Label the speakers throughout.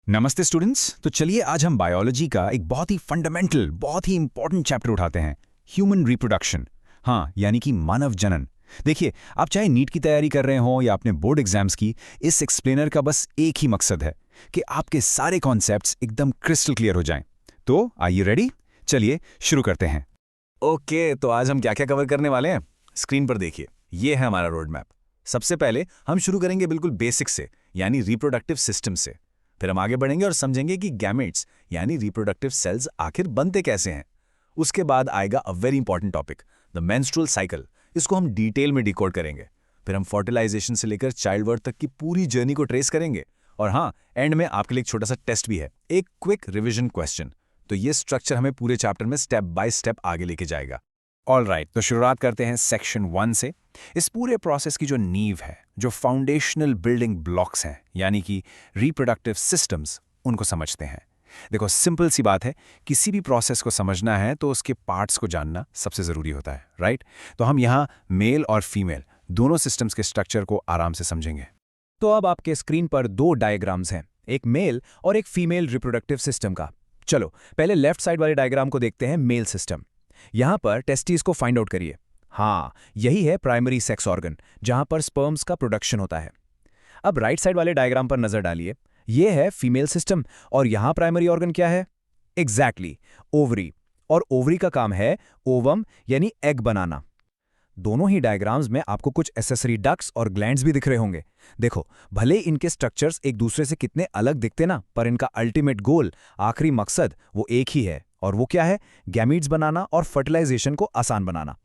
Speaker 1: नमस्ते स्टूडेंट्स। तो चलिए आज हम बायोलॉजी का एक बहुत ही फंडामेंटल, बहुत ही इंपॉर्टेंट चैप्टर उठाते हैं, ह्यूमन रिप्रोडक्शन। हाँ, यानी कि मानव जनन। देखिए, आप चाहे नीट की तैयारी कर रहे हो या अपने बोर्ड एग्जाम्स की, इस एक्सप्लेनर का बस एक ही मकसद है कि आपके सारे कॉन्सेप्ट्स एकदम क्रिस्टल क्लियर हो जाएं। तो आर यू रेडी? चलिए शुरू करते हैं। ओके, तो आज हम क्या क्या कवर करने वाले हैं, स्क्रीन पर देखिए। ये है हमारा रोड मैप। सबसे पहले हम शुरू करेंगे बिल्कुल बेसिक से, यानी रिप्रोडक्टिव सिस्टम से। फिर हम आगे बढ़ेंगे और समझेंगे कि गैमेट्स यानी रिप्रोडक्टिव सेल्स आखिर बनते कैसे हैं। उसके बाद आएगा a very important topic, the menstrual cycle. इसको हम डिटेल में डिकोड करेंगे। फिर हम फर्टिलाइजेशन से लेकर चाइल्ड बर्थ तक की पूरी जर्नी को ट्रेस करेंगे। और हाँ, एंड में आपके लिए एक छोटा सा टेस्ट भी है, एक क्विक रिविजन क्वेश्चन। तो ये स्ट्रक्चर हमें पूरे चैप्टर में स्टेप बाय स्टेप आगे लेके जाएगा। ऑलराइट, तो शुरुआत करते हैं सेक्शन 1 से। इस पूरे प्रोसेस की जो नींव है, जो फाउंडेशनल बिल्डिंग ब्लॉक्स हैं, यानी कि रिप्रोडक्टिव सिस्टम्स, उनको समझते हैं। देखो, सिंपल सी बात है, किसी भी प्रोसेस को समझना है तो उसके पार्ट्स को जानना सबसे ज़रूरी होता है, राइट? तो हम यहाँ मेल और फीमेल दोनों सिस्टम्स के स्ट्रक्चर को आराम से समझेंगे।
Speaker 2: तो अब आपके स्क्रीन पर दो डायग्राम्स हैं, एक मेल और एक फीमेल रिप्रोडक्टिव सिस्टम का। चलो पहले लेफ्ट साइड वाले डायग्राम को देखते हैं, मेल सिस्टम। यहां पर टेस्टिस को फाइंड आउट करिए। हाँ, यही है प्राइमरी सेक्स ऑर्गन, जहां पर स्पर्म्स का प्रोडक्शन होता है। अब राइट साइड वाले डायग्राम पर नजर डालिए। यह है फीमेल सिस्टम और यहां प्राइमरी ऑर्गन क्या है? Exactly, ovary. और ओवरी का काम है ओवम यानी एग बनाना। दोनों ही डायग्राम्स में आपको कुछ एसेसरी डक्ट्स और ग्लैंड्स भी दिख रहे होंगे। देखो, भले इनके स्ट्रक्चर्स एक दूसरे से कितने अलग दिखते ना, पर इनका अल्टीमेट गोल, आखिरी मकसद वो एक ही है। और वो क्या है? गैमीट्स बनाना और फर्टिलाइजेशन को आसान बनाना।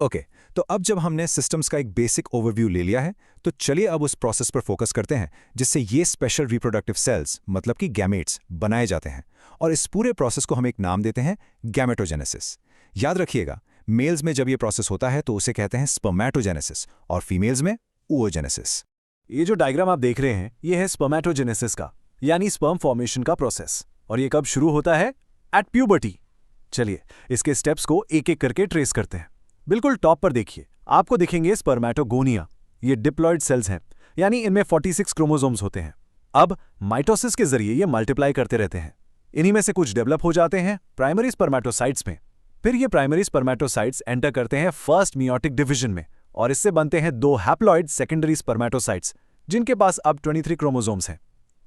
Speaker 1: ओके, तो अब जब हमने सिस्टम्स का एक बेसिक ओवरव्यू ले लिया है, तो चलिए अब उस प्रोसेस पर फोकस करते हैं जिससे ये स्पेशल रिप्रोडक्टिव सेल्स, मतलब कि गैमेट्स, बनाए जाते हैं। और इस पूरे प्रोसेस को हम एक नाम देते हैं, गैमेटोजेनेसिस। याद रखिएगा, मेल्स में जब ये प्रोसेस होता है तो उसे कहते हैं स्पर्मेटोजेनेसिस और फीमेल्स में oogenesis।
Speaker 3: ये जो डायग्राम आप देख रहे हैं, ये है स्पर्मेटोजेनेसिस का, यानी स्पर्म फॉर्मेशन का प्रोसेस। और ये कब शुरू होता है? At puberty. चलिए इसके स्टेप्स को एक एक करके ट्रेस करते हैं। बिल्कुल टॉप पर देखिए, आपको दिखेंगे स्पर्मेटोगोनिया। ये डिप्लॉयड सेल्स हैं, यानी इनमें 46 क्रोमोसोम्स होते हैं। अब माइटोसिस के जरिए ये मल्टीप्लाई करते रहते हैं। इन्हीं में से कुछ डेवलप हो जाते हैं प्राइमरी स्पर्मेटोसाइट्स में। फिर ये प्राइमरी स्पर्मेटोसाइट्स एंटर करते हैं फर्स्ट मियोटिक डिवीजन में, और इससे बनते हैं दो हैप्लॉइड सेकेंडरी स्पर्मेटोसाइट्स, जिनके पास अब 23 क्रोमोसोम्स हैं।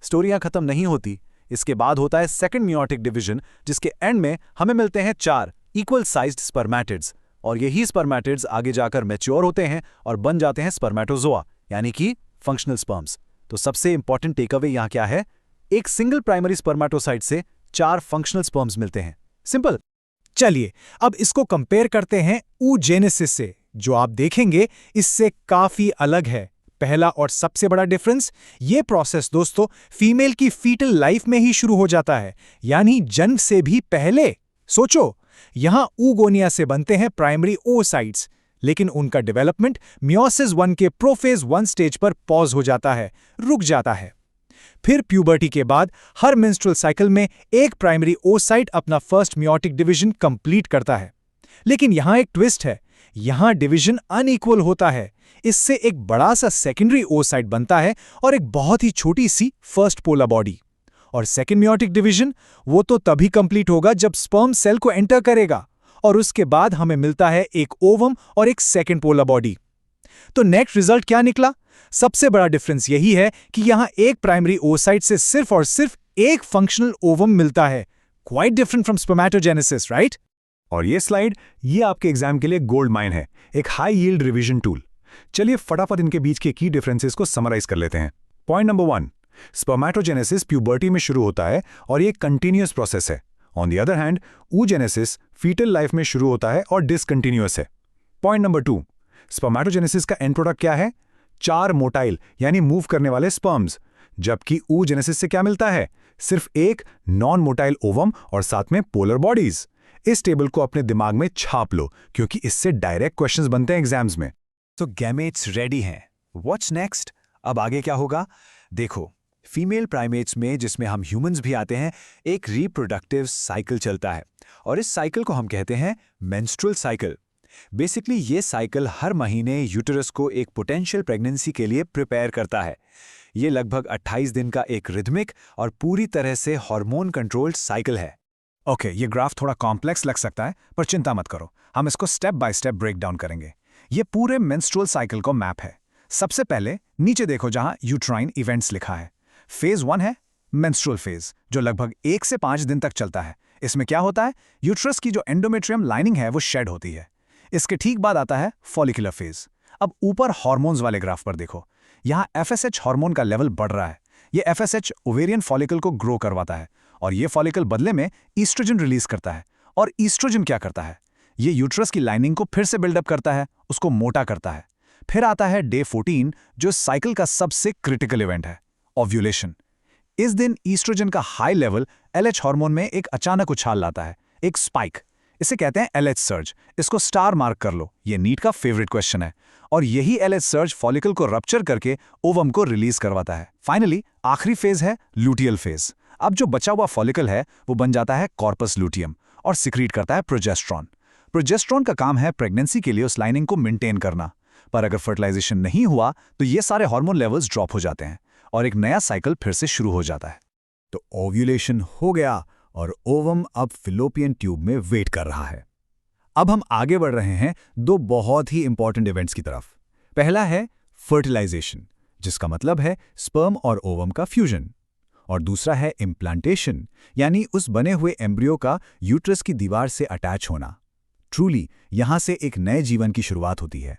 Speaker 3: स्टोरियां खत्म नहीं होती। इसके बाद होता है सेकंड मियोटिक डिवीजन, जिसके एंड में हमें मिलते हैं 4 इक्वल साइज्ड स्पर्मेटिड्स। और यही स्पर्मेटिड्स आगे जाकर मैच्योर होते हैं और बन जाते हैं स्पर्मेटोजोआ, यानी कि फंक्शनल स्पर्म्स। तो सबसे इंपॉर्टेंट टेकअवे यहां क्या है? एक सिंगल प्राइमरी स्पर्मेटोसाइट से 4 फंक्शनल स्पर्म्स मिलते हैं। सिंपल।
Speaker 2: चलिए अब इसको कंपेयर करते हैं oogenesis से, जो आप देखेंगे इससे काफी अलग है। पहला और सबसे बड़ा डिफरेंस, ये प्रोसेस दोस्तों फीमेल की फीटल लाइफ में ही शुरू हो जाता है, यानी जन्म से भी पहले। सोचो, यहां oogonia से बनते हैं प्राइमरी oocytes, लेकिन उनका डेवलपमेंट मियोसिस 1 के प्रोफेज 1 स्टेज पर पॉज हो जाता है, रुक जाता है। फिर प्यूबर्टी के बाद हर मेंस्ट्रुअल साइकिल में एक प्राइमरी oocyte अपना फर्स्ट मियोटिक डिवीजन कंप्लीट करता है। लेकिन यहां एक ट्विस्ट है, यहां डिवीजन अनइक्वल होता है। इससे एक बड़ा सा सेकेंडरी oocyte बनता है और एक बहुत ही छोटी सी फर्स्ट पोलर बॉडी। और सेकेंड मियोटिक डिवीजन वो तो तभी कंप्लीट होगा जब स्पर्म सेल को एंटर करेगा, और उसके बाद हमें मिलता है एक ओवम और एक सेकेंड पोलर बॉडी। तो नेक्स्ट रिजल्ट क्या निकला? सबसे बड़ा डिफरेंस यही है कि यहां एक प्राइमरी oocyte से सिर्फ और सिर्फ एक फंक्शनल ओवम मिलता है। Quite different from spermatogenesis, right?
Speaker 1: और ये स्लाइड, ये आपके एग्जाम के लिए गोल्ड माइन है, एक हाई यील्ड रिवीजन टूल। चलिए फटाफट इनके बीच के की डिफरेंसेस को समराइज कर लेते हैं। पॉइंट नंबर 1, स्पर्मेटोजेनेसिस प्यूबर्टी में शुरू होता है और ये कंटिन्यूअस प्रोसेस है। On the other hand, oogenesis foetal life में शुरू होता है और डिसकंटिन्यूअस है। पॉइंट नंबर 2, स्पर्मेटोजेनेसिस का एंड प्रोडक्ट क्या है? 4 मोटाइल यानी मूव करने वाले स्पर्म्स, जबकि oogenesis से क्या मिलता है? सिर्फ एक नॉन मोटाइल ओवम और साथ में पोलर बॉडीज। इस टेबल को अपने दिमाग में छाप लो, क्योंकि इससे डायरेक्ट क्वेश्चंस बनते हैं एग्जाम्स में।
Speaker 2: तो गैमेट्स रेडी हैं। What's next? अब आगे क्या होगा? देखो, फीमेल प्राइमेट्स में, जिसमें हम ह्यूमंस भी आते हैं, एक रिप्रोडक्टिव साइकिल चलता है, और इस साइकिल को हम कहते हैं मेंस्ट्रुअल साइकिल। बेसिकली ये साइकिल हर महीने यूटेरस को एक पोटेंशियल प्रेगनेंसी के लिए प्रिपेयर करता है।
Speaker 3: ये लगभग 28 दिन का एक रिदमिक और पूरी तरह से हार्मोन कंट्रोल्ड साइकिल है।
Speaker 2: ओके, ये ग्राफ थोड़ा कॉम्प्लेक्स लग सकता है, पर चिंता मत करो, हम इसको step by step break down करेंगे। ये पूरे मेंस्ट्रुअल साइकिल को मैप है। सबसे पहले नीचे देखो जहां यूट्राइन इवेंट्स लिखा है। फेज 1 है मेंस्ट्रुअल फेज, जो लगभग 1 से 5 दिन तक चलता है। इसमें क्या होता है, यूट्रस की जो एंडोमेट्रियम लाइनिंग है वो शेड होती है। इसके ठीक बाद आता है फॉलिकुलर फेज। अब ऊपर हार्मोन्स वाले ग्राफ पर देखो, यहाँ FSH हार्मोन का लेवल बढ़ रहा है। ये FSH ओवेरियन फॉलिकल को ग्रो करवाता है और ये फॉलिकल बदले में ईस्ट्रोजन रिलीज करता है। और ईस्ट्रोजन क्या करता है, ये यूट्रस की लाइनिंग को फिर से बिल्डअप करता है, उसको मोटा करता है। फिर आता है डे 14, जो साइकिल का सबसे क्रिटिकल इवेंट है, ओव्यूलेशन। इस दिन ईस्ट्रोजन का हाई लेवल LH हार्मोन में एक अचानक उछाल लाता है, एक स्पाइक। इसे कहते हैं LH सर्ज। इसको स्टार मार्क कर लो, ये नीट का फेवरेट क्वेश्चन है। और यही LH सर्ज फॉलिकल को रप्चर करके ओवम को रिलीज करवाता है। फाइनली आखिरी फेज है लूटियल फेज। अब जो बचा हुआ फॉलिकल है वो बन जाता है कॉर्पस लूटियम और सिक्रीट करता है प्रोजेस्ट्रॉन। प्रोजेस्ट्रॉन का काम है प्रेगनेंसी के लिए उस लाइनिंग को मेंटेन करना। पर अगर फर्टिलाइजेशन नहीं हुआ तो ये सारे हार्मोन लेवल्स ड्रॉप हो जाते हैं और एक नया साइकिल फिर से शुरू हो जाता है।
Speaker 3: तो ओव्यूलेशन हो गया और ओवम अब फिलोपियन ट्यूब में वेट कर रहा है। अब हम आगे बढ़ रहे हैं दो बहुत ही इंपॉर्टेंट इवेंट्स की तरफ। पहला है फर्टिलाइजेशन, जिसका मतलब है स्पर्म और ओवम का फ्यूजन, और दूसरा है इम्प्लांटेशन, यानी उस बने हुए एम्ब्रियो का यूट्रस की दीवार से अटैच होना। ट्रूली यहां से एक नए जीवन की शुरुआत होती है।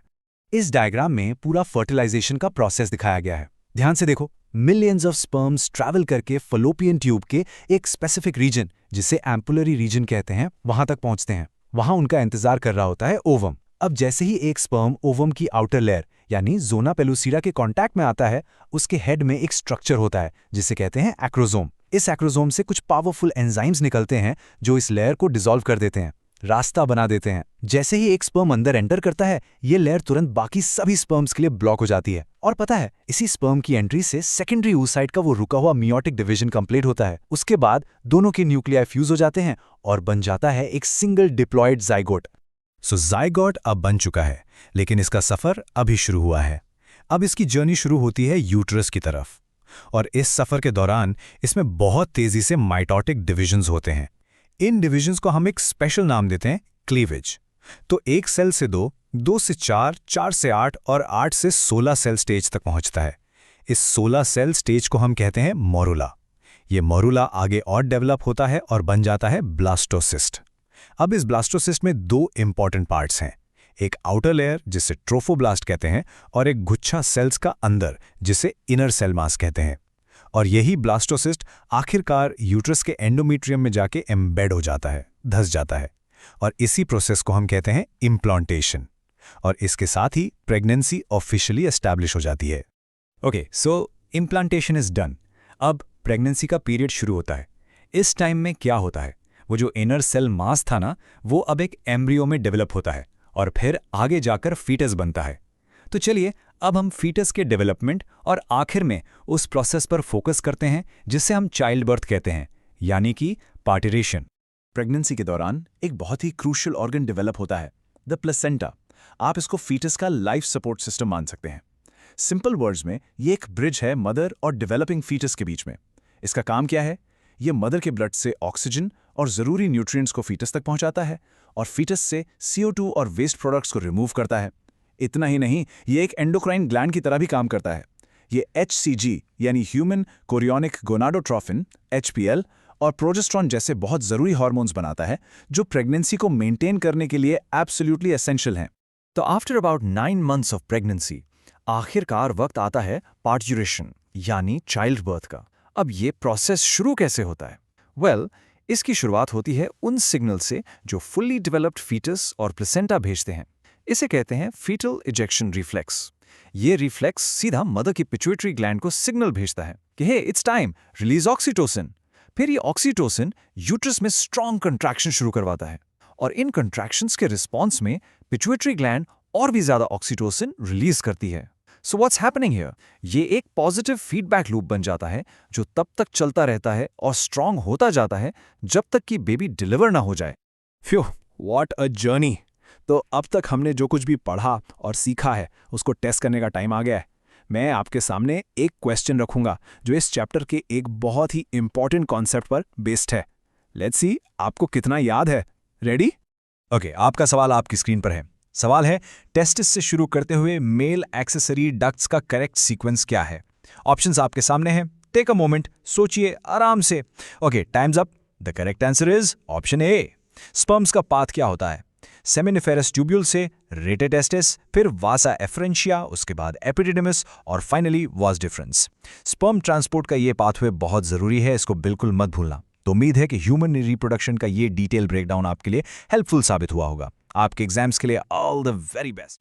Speaker 4: इस डायग्राम में पूरा फर्टिलाइजेशन का प्रोसेस दिखाया गया है। ध्यान से देखो, मिलियंस ऑफ स्पर्म्स ट्रैवल करके फलोपियन ट्यूब के एक स्पेसिफिक रीजन, जिसे एम्पुलरी रीजन कहते हैं, वहां तक पहुंचते हैं। वहां उनका इंतजार कर रहा होता है ओवम। अब जैसे ही एक स्पर्म ओवम की आउटर लेयर यानी जोना पेलुसिडा के कांटेक्ट में आता है, उसके हेड में एक स्ट्रक्चर होता है जिसे कहते हैं एक्रोसोम। इस एक्रोसोम से कुछ पावरफुल एंजाइम्स निकलते हैं जो इस लेयर को डिसॉल्व कर देते हैं, रास्ता बना देते हैं। जैसे ही एक स्पर्म अंदर एंटर करता है, ये लेयर तुरंत बाकी सभी स्पर्म्स के लिए ब्लॉक हो जाती है। और पता है, इसी स्पर्म की एंट्री से सेकेंडरी oocyte का वो रुका हुआ मियोटिक डिवीजन कंप्लीट होता है। उसके बाद दोनों के न्यूक्लियाई फ्यूज हो जाते हैं और बन जाता है एक सिंगल डिप्लॉयड जाइगोट।
Speaker 2: सो जाइगोट अब बन चुका है, लेकिन इसका सफर अभी शुरू हुआ है। अब इसकी जर्नी शुरू होती है यूट्रस की तरफ, और इस सफर के दौरान इसमें बहुत तेजी से माइटोटिक डिविजन्स होते हैं। इन डिविजन्स को हम एक स्पेशल नाम देते हैं क्लीवेज। तो एक सेल से 2, 2 से 4, 4 से 8 और 8 से 16 सेल स्टेज तक पहुंचता है। इस 16 सेल स्टेज को हम कहते हैं मोरुला। ये मोरुला आगे और डेवलप होता है और बन जाता है ब्लास्टोसिस्ट। अब इस ब्लास्टोसिस्ट में 2 इंपॉर्टेंट पार्ट्स हैं, एक आउटर लेयर जिसे ट्रोफोब्लास्ट कहते हैं और एक गुच्छा सेल्स का अंदर जिसे इनर सेल मास कहते हैं। और यही ब्लास्टोसिस्ट आखिरकार यूट्रस के एंडोमेट्रियम में जाके एम्बेड हो जाता है, धस जाता है। और इसी प्रोसेस को हम कहते हैं इम्प्लांटेशन। और इसके साथ ही प्रेगनेंसी ऑफिशियली एस्टैब्लिश हो जाती है।
Speaker 4: Okay, so implantation is done. अब प्रेगनेंसी का पीरियड शुरू होता है। इस टाइम में क्या होता है, वो जो इनर सेल मास था ना, वो अब एक एम्ब्रियो में डेवलप होता है और फिर आगे जाकर फीटस बनता है। तो चलिए अब हम फीटस के डेवलपमेंट और आखिर में उस प्रोसेस पर फोकस करते हैं जिसे हम चाइल्ड बर्थ कहते हैं, यानी कि पार्टिरेशन।
Speaker 3: प्रेगनेंसी के दौरान एक बहुत ही क्रूशियल ऑर्गन डेवलप होता है, द प्लेसेंटा। आप इसको फीटस का लाइफ सपोर्ट सिस्टम मान सकते हैं। सिंपल वर्ड्स में ये एक ब्रिज है मदर और डेवलपिंग फीटस के बीच में। इसका काम क्या है, ये मदर के ब्लड से ऑक्सीजन और ज़रूरी न्यूट्रिएंट्स को फीटस तक पहुंचाता है और फीटस से CO2 और वेस्ट प्रोडक्ट्स को रिमूव करता है। इतना ही नहीं, ये एक एंडोक्राइन ग्लैंड की तरह भी काम करता है। ये HCG यानी ह्यूमन कोरियोनिक गोनाडोट्रोफिन HPL और प्रोजेस्ट्रॉन जैसे बहुत ज़रूरी हार्मोन्स बनाता है जो प्रेगनेंसी को मेंटेन करने के लिए एब्सोल्युटली एसेंशियल हैं।
Speaker 4: तो after about 9 months of pregnancy आखिरकार वक्त आता है पार्ट्यूरेशन यानी चाइल्ड बर्थ का। अब ये प्रोसेस शुरू कैसे होता है? वेल, इसकी शुरुआत होती है उन सिग्नल से जो फुल्ली डेवलप्ड फीटस और प्लेसेंटा भेजते हैं। इसे कहते हैं फीटल इजेक्शन रिफ्लेक्स। ये रिफ्लेक्स सीधा मदर की पिट्यूटरी ग्लैंड को सिग्नल भेजता है कि हे इट्स टाइम, रिलीज ऑक्सीटोसिन। फिर ये ऑक्सीटोसिन यूट्रस में स्ट्रॉन्ग कंट्रैक्शन शुरू करवाता है और इन कंट्रैक्शंस के रिस्पॉन्स में पिट्यूटरी ग्लैंड और भी ज्यादा ऑक्सीटोसिन रिलीज करती है। So what's happening here? ये एक पॉजिटिव फीडबैक लूप बन जाता है जो तब तक चलता रहता है और स्ट्रॉन्ग होता जाता है जब तक कि बेबी डिलीवर ना हो जाए।
Speaker 3: Few, what a journey. तो अब तक हमने जो कुछ भी पढ़ा और सीखा है उसको टेस्ट करने का टाइम आ गया है। मैं आपके सामने एक क्वेश्चन रखूंगा जो इस चैप्टर के एक बहुत ही इंपॉर्टेंट कॉन्सेप्ट पर बेस्ड है। लेट्स सी आपको कितना याद है। रेडी?
Speaker 4: ओके, आपका सवाल आपकी स्क्रीन पर है। सवाल है, टेस्टिस से शुरू करते हुए मेल एक्सेसरी डक्ट्स का करेक्ट सीक्वेंस क्या है? ऑप्शंस आपके सामने हैं। टेक अ मोमेंट, सोचिए आराम से। Okay, times up. The correct answer is option A. Sperms का पाथ क्या होता है? सेमिनिफेरस ट्यूब्यूल से रेटे टेस्टिस, फिर वासा एफरेंशिया, उसके बाद एपिडिडमिस और finally vas deferens. Sperm transport का ये पाथवे बहुत जरूरी है, इसको बिल्कुल मत भूलना। तो उम्मीद है कि ह्यूमन रिप्रोडक्शन का ये डिटेल ब्रेकडाउन आपके लिए हेल्पफुल साबित हुआ होगा। आपके एग्जाम्स के लिए ऑल द वेरी बेस्ट।